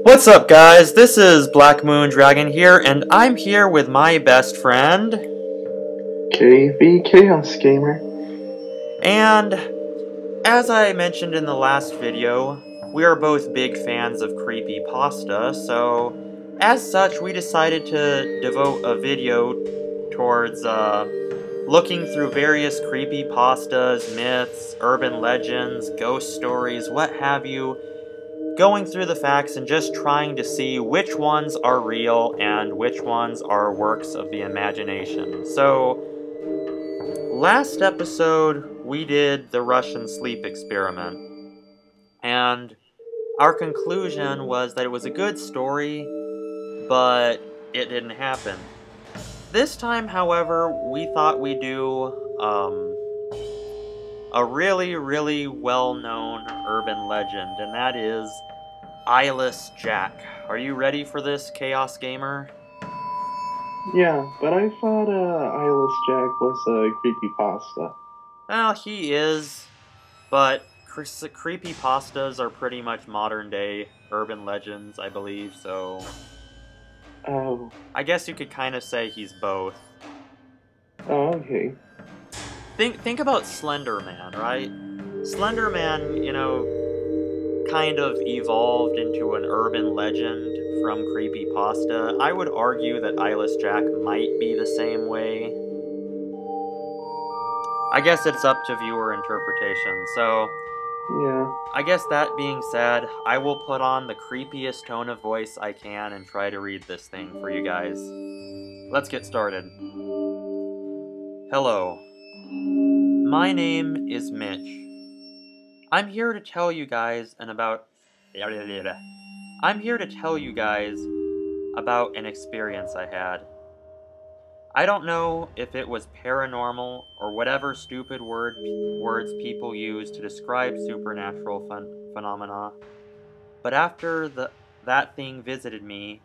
What's up, guys? This is BlackMoonDragon here, and I'm here with my best friend, KvChaosGamer. And as I mentioned in the last video, we are both big fans of creepypasta, so as such, we decided to devote a video towards looking through various creepypastas, myths, urban legends, ghost stories, what have you, going through the facts and just trying to see which ones are real and which ones are works of the imagination. So, last episode we did the Russian sleep experiment, and our conclusion was that it was a good story, but it didn't happen. This time, however, we thought we'd do a really well-known urban legend, and that is Eyeless Jack. Are you ready for this, Chaos Gamer? Yeah, but I thought Eyeless Jack was a creepypasta. Well, he is, but creepypastas are pretty much modern-day urban legends, I believe, so... Oh. I guess you could kind of say he's both. Oh, okay. Think about Slender Man, right? Slender Man, you know, kind of evolved into an urban legend from creepypasta. I would argue that Eyeless Jack might be the same way. I guess it's up to viewer interpretation, so... Yeah. I guess that being said, I will put on the creepiest tone of voice I can and try to read this thing for you guys. Let's get started. Hello. My name is Mitch. I'm here to tell you guys about an experience I had. I don't know if it was paranormal or whatever stupid words people use to describe supernatural phenomena, but after that thing visited me,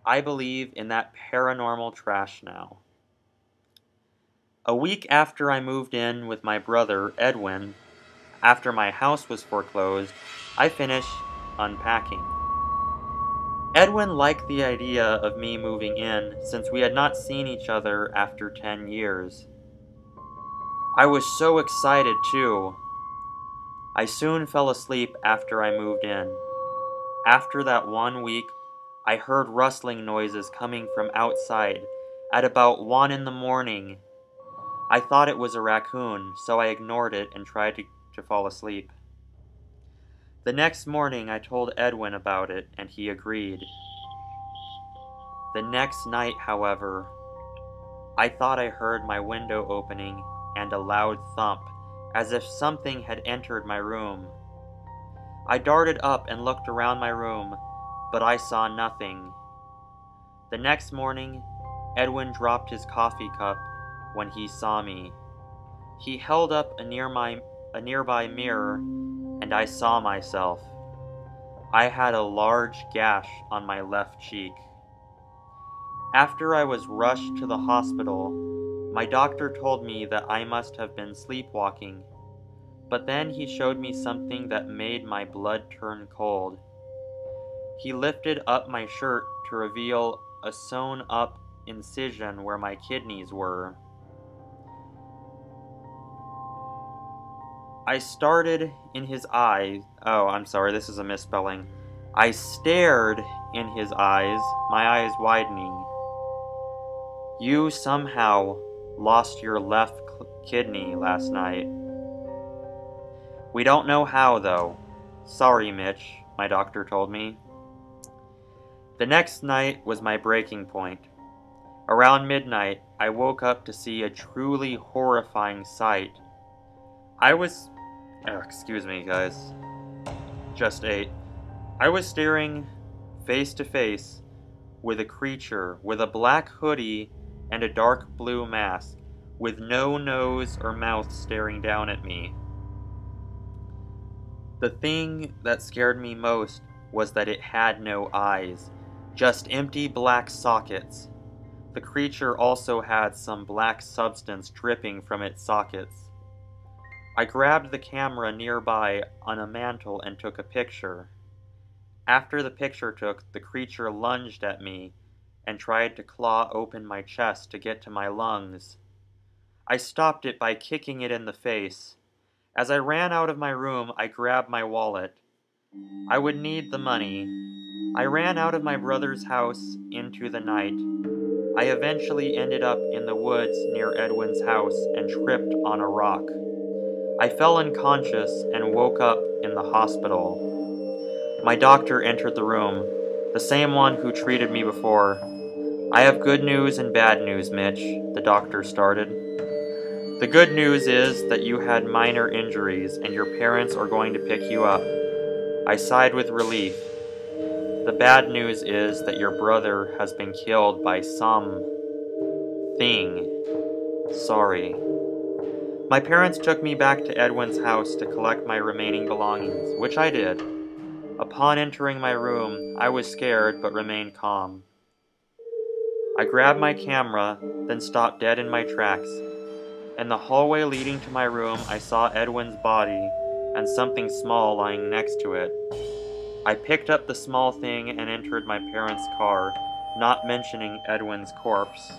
I believe in that paranormal trash now. A week after I moved in with my brother, Edwin, after my house was foreclosed, I finished unpacking. Edwin liked the idea of me moving in, since we had not seen each other after 10 years. I was so excited too. I soon fell asleep after I moved in. After that 1 week, I heard rustling noises coming from outside at about 1 in the morning. I thought it was a raccoon, so I ignored it and tried to fall asleep. The next morning, I told Edwin about it, and he agreed. The next night, however, I thought I heard my window opening and a loud thump, as if something had entered my room. I darted up and looked around my room, but I saw nothing. The next morning, Edwin dropped his coffee cup when he saw me. He held up a nearby mirror, and I saw myself. I had a large gash on my left cheek. After I was rushed to the hospital, my doctor told me that I must have been sleepwalking, but then he showed me something that made my blood turn cold. He lifted up my shirt to reveal a sewn-up incision where my kidneys were. I stared in his eyes. Oh, I'm sorry, this is a misspelling. I stared in his eyes, my eyes widening. You somehow lost your left kidney last night. We don't know how, though. Sorry, Mitch, my doctor told me. The next night was my breaking point. Around midnight, I woke up to see a truly horrifying sight. Excuse me, guys. Just ate. I was staring face to face with a creature with a black hoodie and a dark blue mask, with no nose or mouth staring down at me. The thing that scared me most was that it had no eyes, just empty black sockets. The creature also had some black substance dripping from its sockets. I grabbed the camera nearby on a mantel and took a picture. After the picture took, the creature lunged at me and tried to claw open my chest to get to my lungs. I stopped it by kicking it in the face. As I ran out of my room, I grabbed my wallet. I would need the money. I ran out of my brother's house into the night. I eventually ended up in the woods near Edwin's house and tripped on a rock. I fell unconscious and woke up in the hospital. My doctor entered the room, the same one who treated me before. I have good news and bad news, Mitch, the doctor started. The good news is that you had minor injuries and your parents are going to pick you up. I sighed with relief. The bad news is that your brother has been killed by some thing. Sorry. My parents took me back to Edwin's house to collect my remaining belongings, which I did. Upon entering my room, I was scared but remained calm. I grabbed my camera, then stopped dead in my tracks. In the hallway leading to my room, I saw Edwin's body and something small lying next to it. I picked up the small thing and entered my parents' car, not mentioning Edwin's corpse.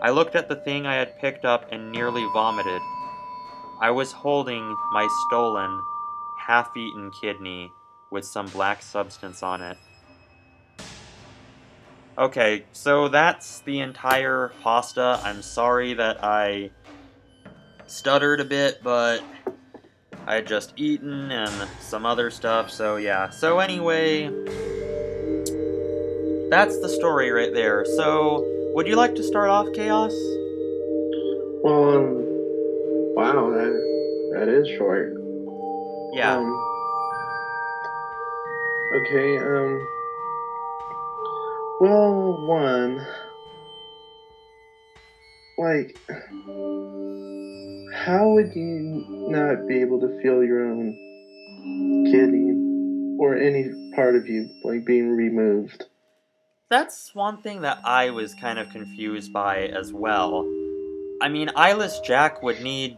I looked at the thing I had picked up and nearly vomited. I was holding my stolen, half-eaten kidney with some black substance on it. Okay, so that's the entire pasta. I'm sorry that I stuttered a bit, but I had just eaten and some other stuff, so yeah. So anyway, that's the story right there. So, would you like to start off, Chaos? Well, wow, that is short. Yeah. Okay, well, one, like, how would you not be able to feel your own kidney or any part of you, like, being removed? That's one thing that I was kind of confused by as well. I mean, Eyeless Jack would need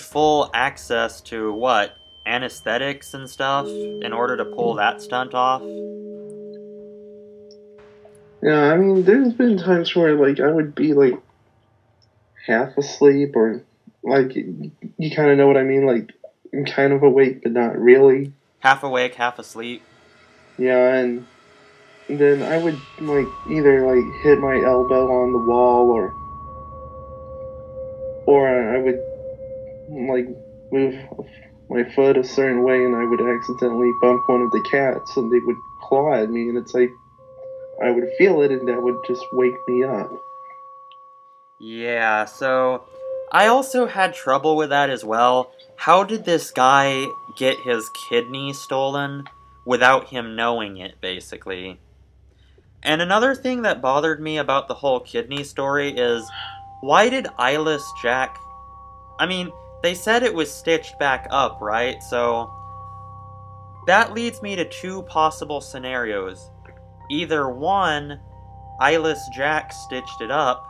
full access to, what, anesthetics and stuff in order to pull that stunt off? Yeah, I mean, there's been times where, like, I would be, like, half asleep or, like, you kind of know what I mean? Like, I'm kind of awake, but not really. Half awake, half asleep? Yeah, and then I would, like, either, like, hit my elbow on the wall or I would, like, move my foot a certain way and I would accidentally bump one of the cats and they would claw at me and it's like, I would feel it and that would just wake me up. Yeah, so I also had trouble with that as well. How did this guy get his kidney stolen without him knowing it, basically? And another thing that bothered me about the whole kidney story is, why did Eyeless Jack... I mean, they said it was stitched back up, right? So that leads me to two possible scenarios. Either one, Eyeless Jack stitched it up,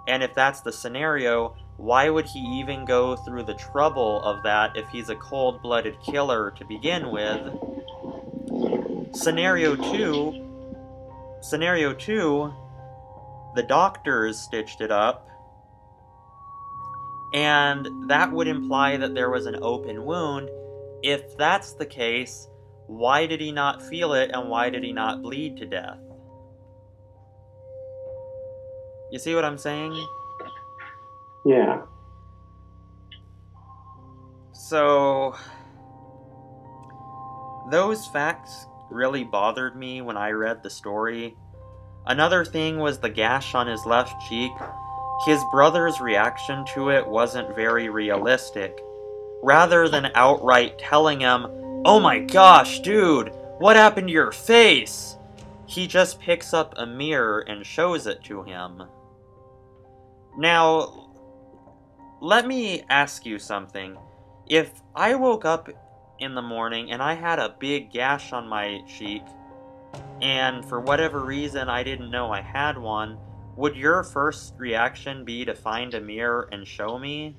and if that's the scenario, why would he even go through the trouble of that if he's a cold-blooded killer to begin with? Scenario two, the doctors stitched it up, and that would imply that there was an open wound. If that's the case, why did he not feel it and why did he not bleed to death? You see what I'm saying? Yeah. So, those facts really bothered me when I read the story. Another thing was the gash on his left cheek. His brother's reaction to it wasn't very realistic. Rather than outright telling him, "Oh my gosh, dude, what happened to your face?" he just picks up a mirror and shows it to him. Now, let me ask you something. If I woke up in the morning and I had a big gash on my cheek, and for whatever reason I didn't know I had one, would your first reaction be to find a mirror and show me?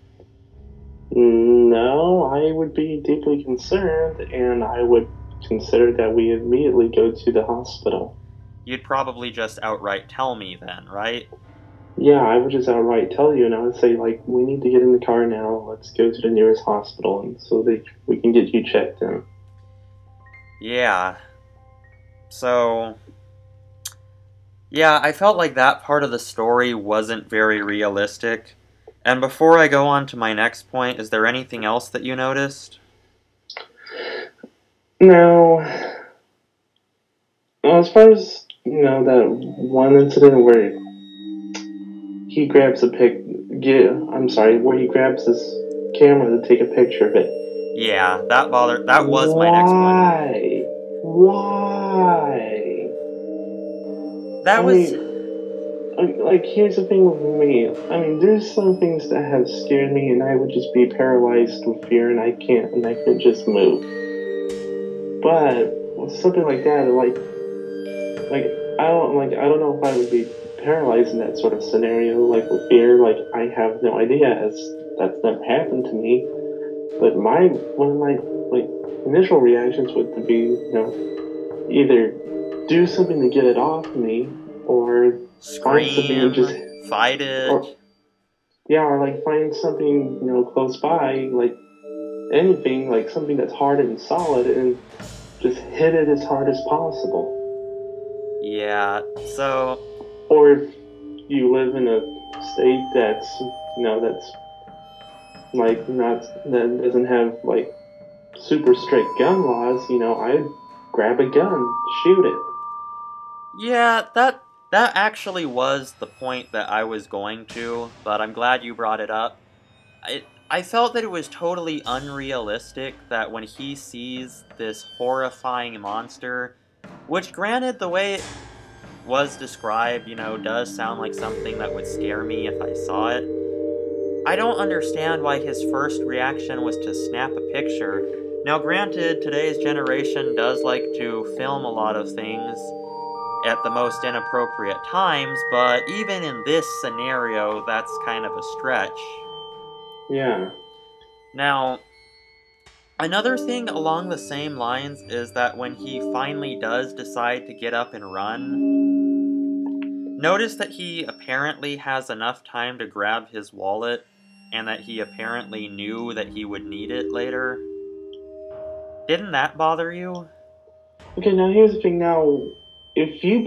no, I would be deeply concerned, and I would consider that we immediately go to the hospital. You'd probably just outright tell me then, right? Yeah, I would just outright tell you, and I would say, like, we need to get in the car now. Let's go to the nearest hospital, and so we can get you checked in. Yeah. So, yeah, I felt like that part of the story wasn't very realistic. And before I go on to my next point, is there anything else that you noticed? Now, as far as, that one incident where he grabs where he grabs his camera to take a picture of it. Yeah, that was my next one. Why? Here's the thing with me. I mean, there's some things that have scared me, and I would just be paralyzed with fear, and I couldn't just move. But with something like that, I don't know if I would be paralyzed in that sort of scenario, like with fear. Like, I have no idea, as that's never happened to me. But one of my initial reactions would be, either do something to get it off me, or scream, fight it, or find something close by, like anything, like something that's hard and solid, and just hit it as hard as possible. Yeah. So. Or if you live in a state that's that doesn't have super strict gun laws, I'd grab a gun, shoot it. Yeah, that actually was the point that I was going to, but I'm glad you brought it up. I felt that it was totally unrealistic that when he sees this horrifying monster, which granted the way it was described, does sound like something that would scare me if I saw it. I don't understand why his first reaction was to snap a picture. Now granted, today's generation does like to film a lot of things at the most inappropriate times, but even in this scenario, that's kind of a stretch. Yeah. Now, another thing along the same lines is that when he finally does decide to get up and run, notice that he apparently has enough time to grab his wallet, and that he apparently knew that he would need it later. Didn't that bother you? Okay, now here's the thing. Now, if you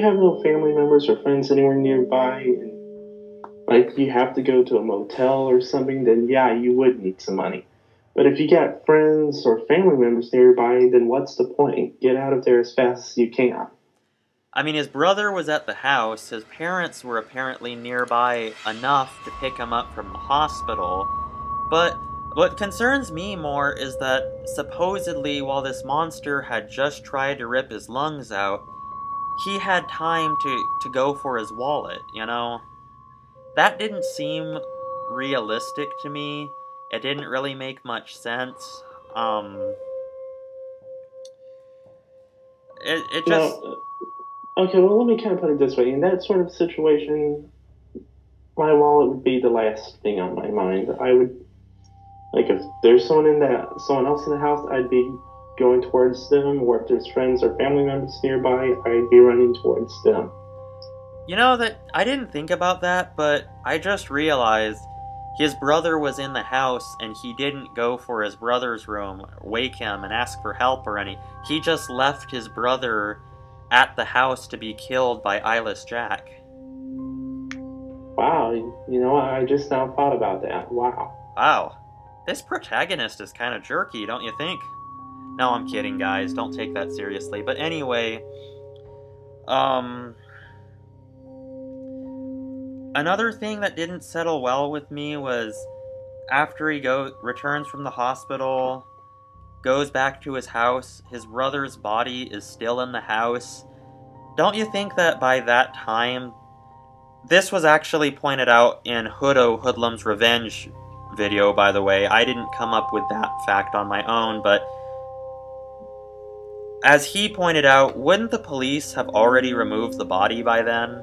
have no family members or friends anywhere nearby, and you have to go to a motel or something, then yeah, you would need some money. But if you got friends or family members nearby, then what's the point? Get out of there as fast as you can. I mean, his brother was at the house, his parents were apparently nearby enough to pick him up from the hospital, but what concerns me more is that supposedly while this monster had just tried to rip his lungs out, he had time to go for his wallet, That didn't seem realistic to me. It didn't really make much sense. It just... Okay, well, let me kind of put it this way. In that sort of situation, my wallet would be the last thing on my mind. I would, if there's someone else in the house, I'd be going towards them, or if there's friends or family members nearby, I'd be running towards them. That I didn't think about that, but I just realized his brother was in the house, and he didn't go for his brother's room, wake him, and ask for help or any. He just left his brother at the house to be killed by Eyeless Jack. Wow, I just now thought about that. Wow. This protagonist is kind of jerky, don't you think? No, I'm kidding, guys. Don't take that seriously. But anyway, another thing that didn't settle well with me was after he returns from the hospital, goes back to his house, his brother's body is still in the house. Don't you think that by that time, this was actually pointed out in Hoodlum's Revenge video, by the way. I didn't come up with that fact on my own, but as he pointed out, wouldn't the police have already removed the body by then?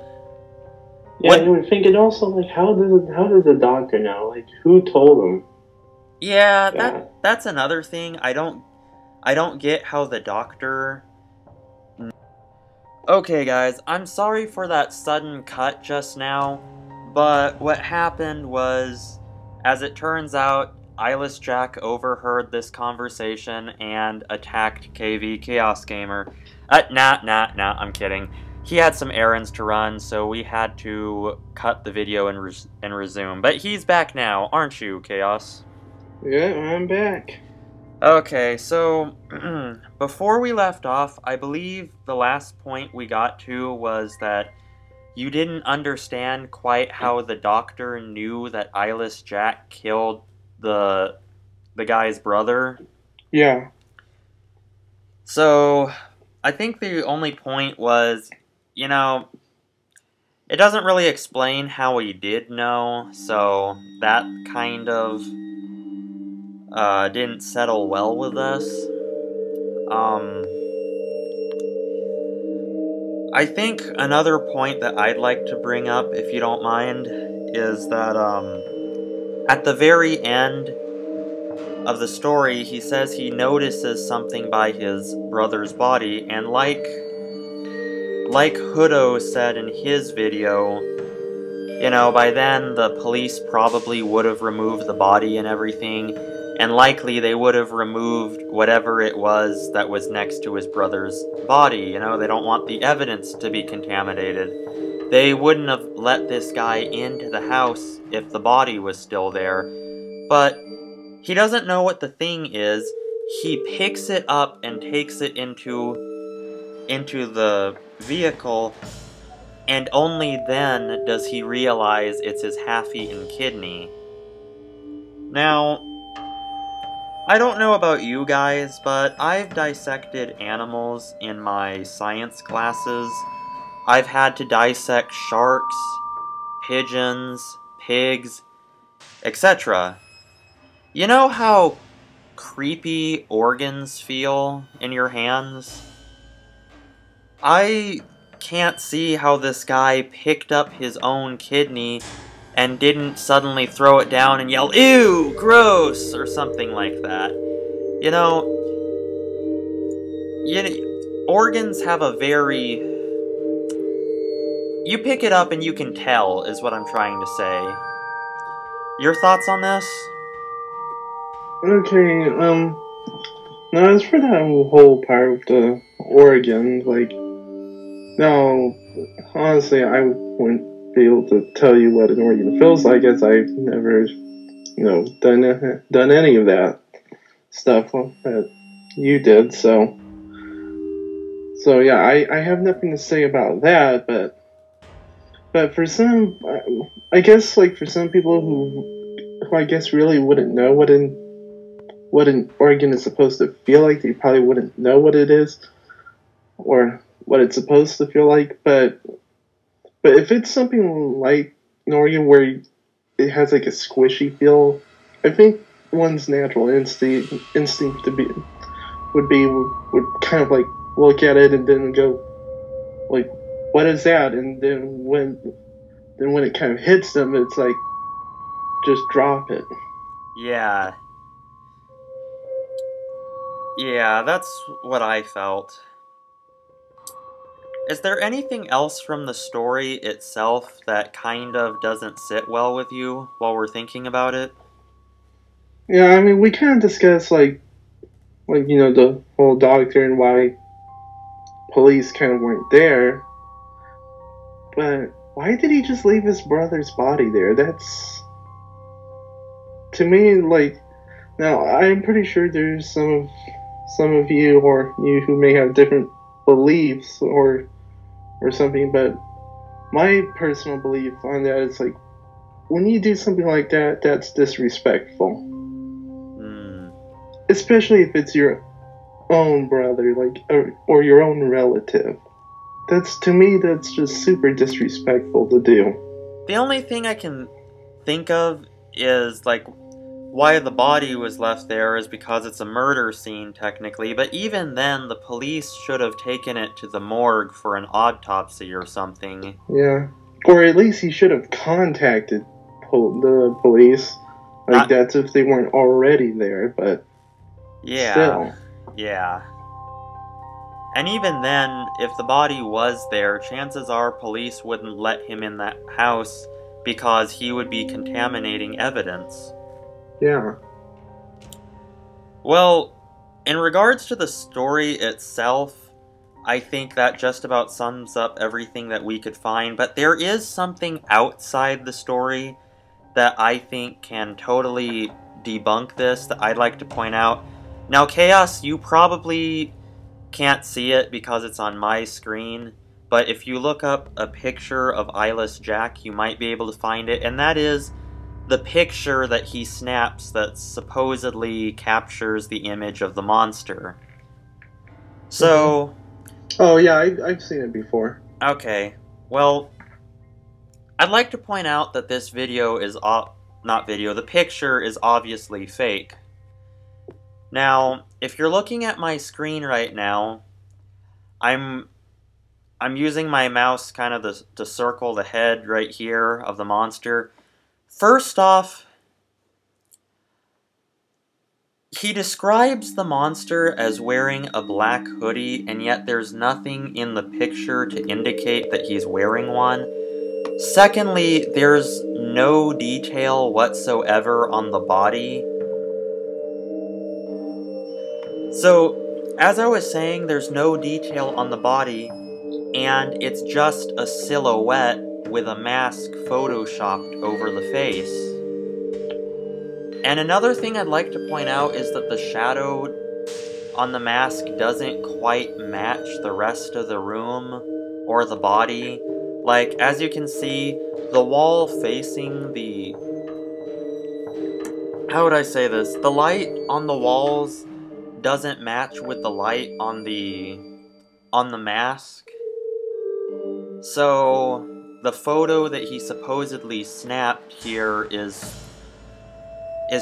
Yeah, you would think, and also, how did the doctor know? Who told him? Yeah, Yeah. that's another thing. I don't get how the doctor. Okay, guys, I'm sorry for that sudden cut just now, but what happened was, as it turns out, Eyeless Jack overheard this conversation and attacked KvChaosGamer. Nah, I'm kidding. He had some errands to run, so we had to cut the video and resume. But he's back now, aren't you, Chaos? Yeah, I'm back. Okay, so before we left off, I believe the last point we got to was that you didn't understand quite how the doctor knew that Eyeless Jack killed the guy's brother. Yeah. So, I think the only point was, you know, it doesn't really explain how he did know, so that kind of didn't settle well with us. I think another point that I'd like to bring up, if you don't mind, is that at the very end of the story, he says he notices something by his brother's body, and like Hudo said in his video, you know, by then the police probably would have removed the body and everything, and likely they would have removed whatever it was that was next to his brother's body. You know, they don't want the evidence to be contaminated. They wouldn't have let this guy into the house if the body was still there. But he doesn't know what the thing is. He picks it up and takes it into the vehicle, and only then does he realize it's his half-eaten kidney. Now, I don't know about you guys, but I've dissected animals in my science classes. I've had to dissect sharks, pigeons, pigs, etc. You know how creepy organs feel in your hands? I can't see how this guy picked up his own kidney and didn't suddenly throw it down and yell, "Ew, gross," or something like that. You know, organs have a very... You pick it up and you can tell, is what I'm trying to say. Your thoughts on this? Okay, now as for that whole part with the organ, like, no, honestly, I wouldn't be able to tell you what an organ feels like, as I've never, done any of that stuff that you did, so yeah, I have nothing to say about that, but for some, I guess, like, for some people who I guess really wouldn't know what an organ is supposed to feel like, they probably wouldn't know what it is, or what it's supposed to feel like, but if it's something like an organ where it has like a squishy feel, I think one's natural instinct would kind of like look at it and then go, like, what is that? And then when it kind of hits them, it's like, just drop it. Yeah. Yeah, that's what I felt. Is there anything else from the story itself that kind of doesn't sit well with you while we're thinking about it? Yeah, I mean, we kind of discussed, like, the whole doctor and why police kind of weren't there. But why did he just leave his brother's body there? That's, to me, like, now I'm pretty sure there's some of you or you who may have different beliefs or something, but my personal belief on that is, like, when you do something like that, that's disrespectful. Especially if it's your own brother, like, or your own relative. To me, that's just super disrespectful to do. The only thing I can think of is, like, why the body was left there is because it's a murder scene, technically, but even then, the police should have taken it to the morgue for an autopsy or something. Yeah. Or at least he should have contacted the police. Like, that's if they weren't already there, but yeah, still. yeah. And even then, if the body was there, chances are police wouldn't let him in that house because he would be contaminating evidence. Yeah. Well, in regards to the story itself, I think that just about sums up everything that we could find, but there is something outside the story that I think can totally debunk this that I'd like to point out. Now, Chaos, you probably can't see it because it's on my screen, but if you look up a picture of Eyeless Jack, you might be able to find it, and that is the picture that he snaps that supposedly captures the image of the monster. So... Oh, yeah, I've seen it before. Okay, well, I'd like to point out that this video is... the picture is obviously fake. Now, if you're looking at my screen right now, I'm using my mouse kind of to circle the head right here of the monster. First off, he describes the monster as wearing a black hoodie, and yet there's nothing in the picture to indicate that he's wearing one. Secondly, there's no detail whatsoever on the body. So, as I was saying, there's no detail on the body, and it's just a silhouette with a mask photoshopped over the face. And another thing I'd like to point out is that the shadow on the mask doesn't quite match the rest of the room or the body. Like, as you can see, the wall facing the... How would I say this? The light on the walls doesn't match with the light on the mask. So, the photo that he supposedly snapped here is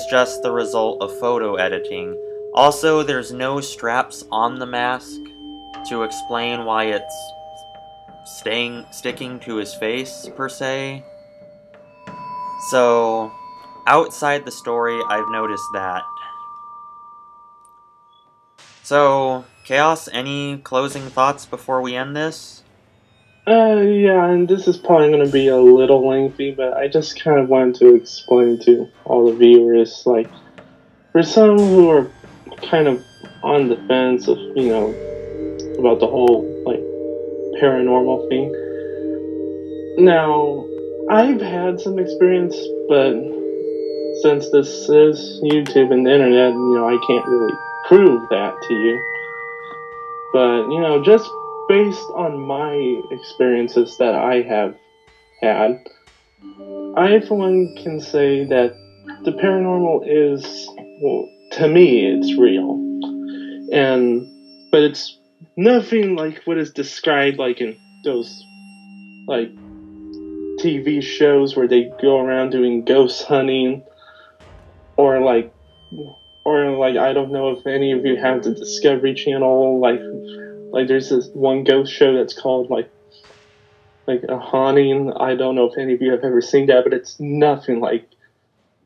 just the result of photo editing. Also, there's no straps on the mask to explain why it's sticking to his face, per se. So, outside the story, I've noticed that. So, Chaos, any closing thoughts before we end this? Yeah, and this is probably going to be a little lengthy, but I just kind of wanted to explain to all the viewers, like, for some who are kind of on the fence of, you know, about the whole, like, paranormal thing. Now, I've had some experience, but since this is YouTube and the internet, you know, I can't really prove that to you. But, you know, just based on my experiences that I have had, I for one can say that the paranormal is, well, to me, it's real. But it's nothing like what is described like in those, like, TV shows where they go around doing ghost hunting, or like, I don't know if any of you have the Discovery Channel, like there's this one ghost show that's called like a haunting. I don't know if any of you have ever seen that, but it's nothing like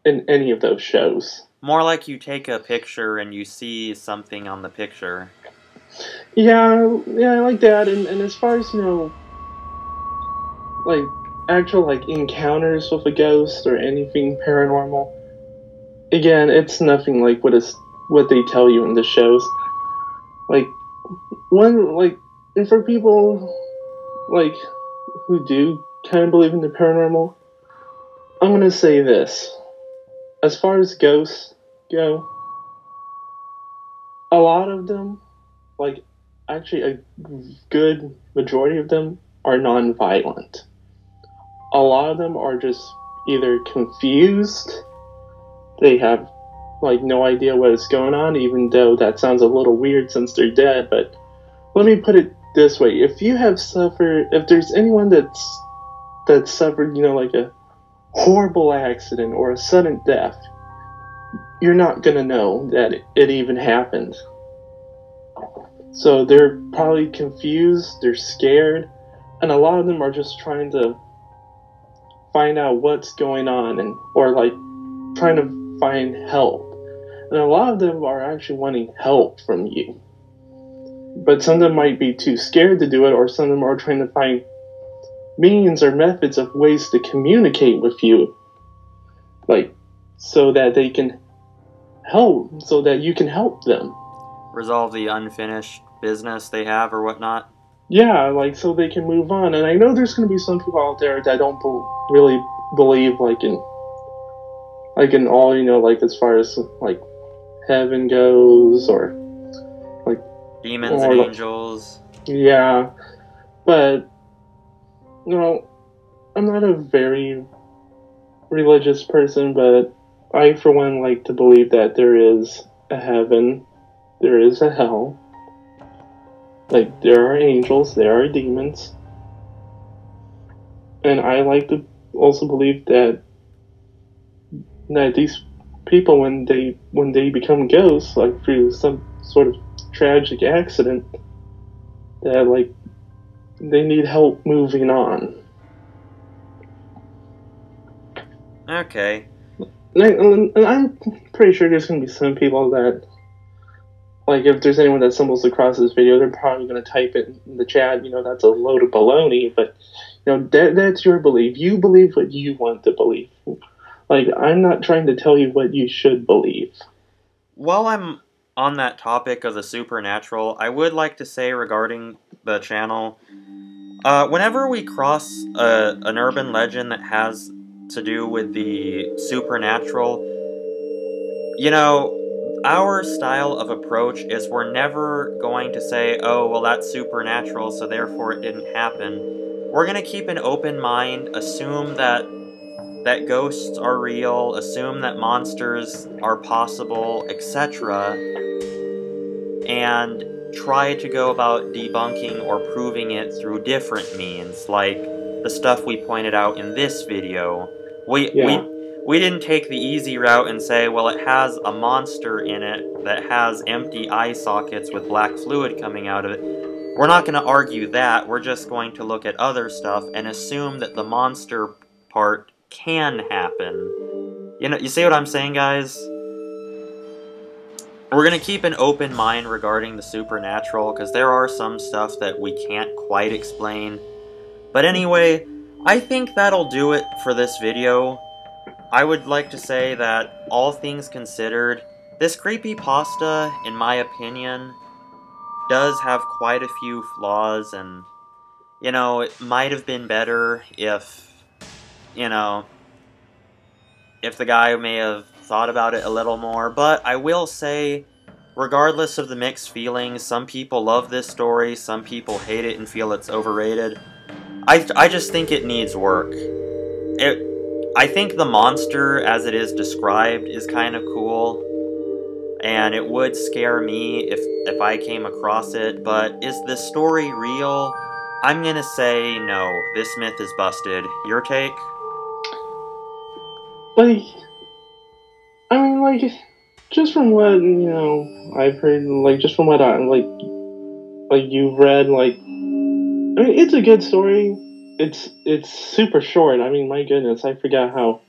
in any of those shows. More like you take a picture and you see something on the picture. Yeah, I like that. And as far as, you know, like actual like encounters with a ghost or anything paranormal, again, it's nothing like what they tell you in the shows. And for people like who do kind of believe in the paranormal, I'm gonna say this: as far as ghosts go, a lot of them, like actually a good majority of them, are non-violent. A lot of them are just either confused, they have like no idea what is going on, even though that sounds a little weird since they're dead, but let me put it this way: if there's anyone that's suffered, you know, like a horrible accident or a sudden death, you're not gonna know that it even happened. So they're probably confused, they're scared, and a lot of them are just trying to find out what's going on, or like trying to find help. And a lot of them are actually wanting help from you. But some of them might be too scared to do it, or some of them are trying to find means or methods of ways to communicate with you. Like, so that they can help, so that you can help them. Resolve the unfinished business they have or whatnot. Yeah, like, so they can move on. And I know there's going to be some people out there that don't really believe, like in all, you know, like as far as like heaven goes, or like demons and angels. Yeah, but you know, I'm not a very religious person, but I, for one, like to believe that there is a heaven, there is a hell. Like, there are angels, there are demons. And I like to also believe that these people, when they become ghosts, like through some sort of tragic accident, that like they need help moving on. Okay. And I'm pretty sure there's going to be some people that, like, if there's anyone that stumbles across this video, they're probably going to type it in the chat, you know, that's a load of baloney, but, you know, that's your belief. You believe what you want to believe. Like, I'm not trying to tell you what you should believe. While I'm on that topic of the supernatural, I would like to say regarding the channel, whenever we cross an urban legend that has to do with the supernatural, you know, our style of approach is we're never going to say, oh, well, that's supernatural, so therefore it didn't happen. We're going to keep an open mind, assume that ghosts are real, assume that monsters are possible, etc., and try to go about debunking or proving it through different means, like the stuff we pointed out in this video. We didn't take the easy route and say, well, it has a monster in it that has empty eye sockets with black fluid coming out of it. We're not going to argue that. We're just going to look at other stuff and assume that the monster part can happen. You know, you see what I'm saying, guys? We're going to keep an open mind regarding the supernatural, because there are some stuff that we can't quite explain. But anyway, I think that'll do it for this video. I would like to say that, all things considered, this creepypasta, in my opinion, does have quite a few flaws, and, you know, it might have been better if, you know, if the guy may have thought about it a little more. But I will say, regardless of the mixed feelings, some people love this story, some people hate it and feel it's overrated. I just think it needs work. I think the monster, as it is described, is kind of cool, and it would scare me if I came across it, but is this story real? I'm gonna say no. This myth is busted. Your take? Like, I mean, like, just from what, you know, I've heard, like, just from what you've read, like, I mean, it's a good story. It's super short. I mean, my goodness, I forgot how,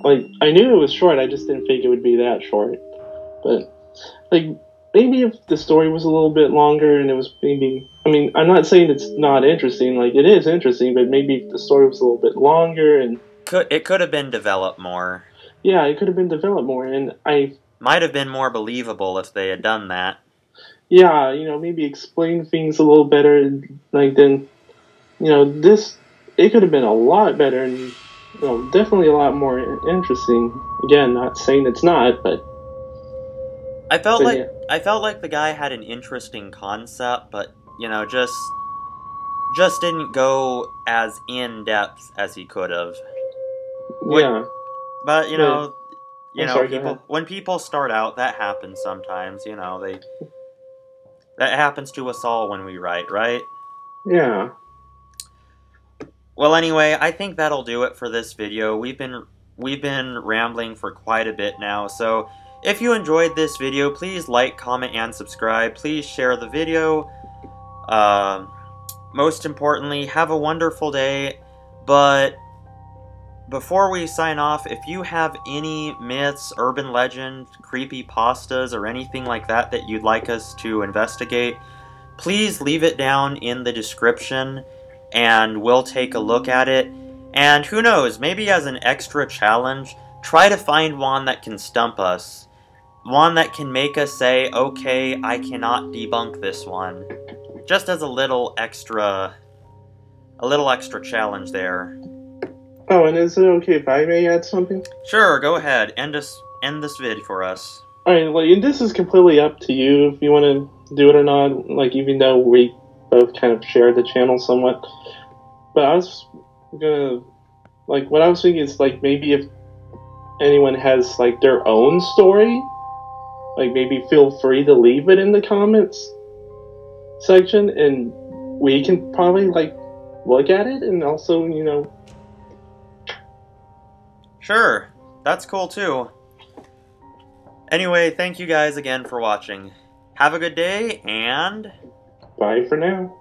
like, I knew it was short, I just didn't think it would be that short. But, like, maybe if the story was a little bit longer and it was maybe, I mean, I'm not saying it's not interesting, like, it is interesting, but maybe if the story was a little bit longer and... It could have been developed more. Yeah, it could have been developed more, and might have been more believable if they had done that. Yeah, you know, maybe explain things a little better, like, then, you know, it could have been a lot better, and, you know, definitely a lot more interesting. Again, not saying it's not, but... I felt like the guy had an interesting concept, but, you know, just didn't go as in-depth as he could have. Yeah. But, you know, sorry, when people start out, that happens sometimes, you know, that happens to us all when we write, right? Yeah. Well, anyway, I think that'll do it for this video. We've been rambling for quite a bit now, so if you enjoyed this video, please like, comment, and subscribe. Please share the video. Most importantly, have a wonderful day, but before we sign off, if you have any myths, urban legends, creepypastas, or anything like that that you'd like us to investigate, please leave it down in the description and we'll take a look at it. And who knows, maybe as an extra challenge, try to find one that can stump us. One that can make us say, okay, I cannot debunk this one. Just as a little extra challenge there. Oh, and is it okay if I may add something? Sure, go ahead. End this vid for us. Alright, like, and this is completely up to you if you want to do it or not, like, even though we both kind of share the channel somewhat. But I was gonna, like, what I was thinking is, like, maybe if anyone has, like, their own story, like, maybe feel free to leave it in the comments section, and we can probably, like, look at it, and also, you know... Sure, that's cool too. Anyway, thank you guys again for watching. Have a good day, and... Bye for now.